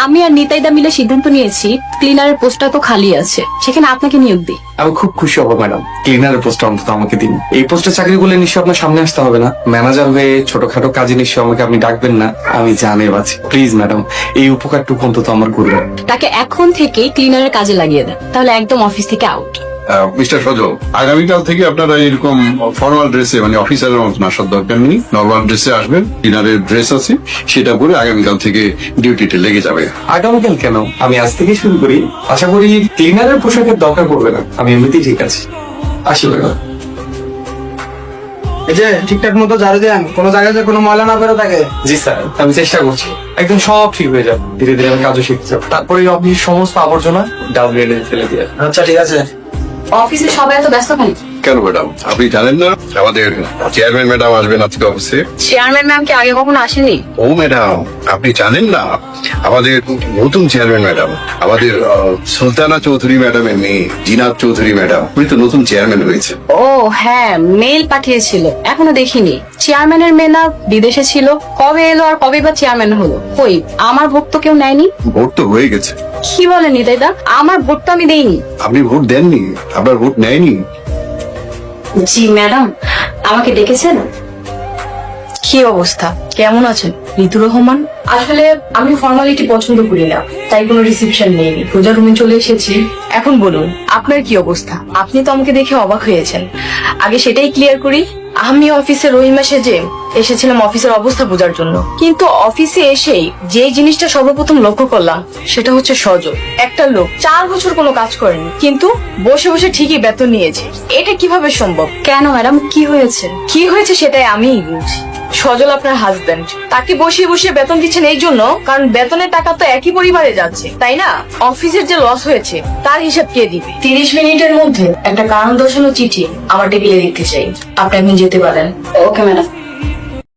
আমি আর নিতাইদা মিলে সিদ্ধান্ত নিয়েছি ক্লিনারের পোস্টটা তো খালি আছে, সেখানে আপনাকে নিয়োগ দিই। আমি খুব খুশি হবো ম্যাডাম, ক্লিনারের পোস্টটা অন্তত আমাকে দিন। এই পোস্টে চাকরি করলে নিশ্চয়ই আপনার সামনে আসতে হবে না, ম্যানেজার হয়ে ছোটখাটো কাজে নিশ্চয়ই আমাকে আপনি ডাকবেন না। আমি জানি বাছি, প্লিজ ম্যাডাম এই উপকারটুকু অন্তত আমার করবেন। তাকে এখন থেকেই ক্লিনারের কাজে লাগিয়ে দেন, তাহলে একদম অফিস থেকে আউট। মিস্টার সজল, আগামীকাল থেকে আপনারা এরকম ফর্মাল ড্রেসে মানে অফিসারের মতন আসার দরকার নেই, নর্মাল ড্রেসে আসবেন। ডিনারের ড্রেস আছে সেটা পরে আগামীকাল থেকে ডিউটিতে লেগে যাবে। আগামীকাল কেন, আমি আজ থেকে শুরু করি। আশা করি ক্লিনারের পোশাকের দরকার পড়বে না, আমি এমনিতেই ঠিক আছি। আসি ম্যাডাম। এই যে ঠিকঠাক মতো ঝাড়ু দেন, কোনো জায়গায় যে কোনো ময়লা না বেরো থাকে। জি স্যার, আমি চেষ্টা করছি, একদম সব ঠিক হয়ে যাবে। ধীরে ধীরে আমি কাজও শিখতে যাবো, তারপরে অফিসের সমস্ত আবর্জনা ডাউনগ্রেডে ফেলে দিয়ে। আচ্ছা ঠিক আছে। অফিসে সবাই এত ব্যস্ত কেন? কেন ম্যাডাম, আপনি জানেন না আমাদের চেয়ারম্যান ম্যাডাম আসবেন আজকে অফিসে? চেয়ারম্যান ম্যাম কি আগে কখনো আসেনি? ও ম্যাডাম, আপনি জানেন না আমাদের নতুন চেয়ারম্যান ম্যাডাম, আমাদের সুলতানা চৌধুরী ম্যাডামের মেয়ে জিনাত চৌধুরী ম্যাডাম, উনি তো নতুন চেয়ারম্যান হয়েছে। ও হ্যাঁ, মেল পাঠিয়েছিল, এখনো দেখিনি। চেয়ারম্যানের মেয়ে না বিদেশে ছিল, কবে এলো আর কবে বা চেয়ারম্যান হলো? কই, আমার ভোট তো কেউ নেয়নি। ভোট তো হয়ে গেছে। কি বলেন নিতাইদা, আমার ভোট তো আমি দেইনি। আপনি ভোট দেননি? আপনার ভোট নেয়নি? জি ম্যাডাম, আমাকে ডেকেছেন? কি অবস্থা, কেমন আছেন? ঋতুর রহমান। আসলে আমি ফর্মালিটি পছন্দ করি না, তাই কোনো রিসেপশন নেইনি, পূজা রুমে চলে এসেছি। এখন বলুন আপনার কি অবস্থা? আপনি তো আমাকে দেখে অবাক হয়েছেন, আগে সেটাই ক্লিয়ার করি। আমি অফিসে রহিমা সেজে এসেছিলাম অফিসের অবস্থা বোঝার জন্য, কিন্তু অফিসে এসেই যে জিনিসটা সর্বপ্রথম লক্ষ্য করলাম সেটা হচ্ছে সজল। একটা লোক 4 বছর কোনো কাজ করেনি, কিন্তু বসে বসে ঠিকই বেতন নিয়েছে। এটা কিভাবে সম্ভব? কেন ম্যাডাম, কি হয়েছে? কি হয়েছে সেটাই আমিই বলছি। সজল আপনার হাজবেন্ড, তাকে বসিয়ে বসিয়ে বেতন দিচ্ছেন এই জন্য কারণ বেতনের টাকা তো একই পরিবারে যাচ্ছে, তাই না? অফিসের যে লস হয়েছে তার হিসাব কে দিবে? 30 মিনিটের মধ্যে একটা কারণ দর্শানো চিঠি আমার টেবিলে দিতে চাই, আপনি এখন যেতে পারেন। Okay madam.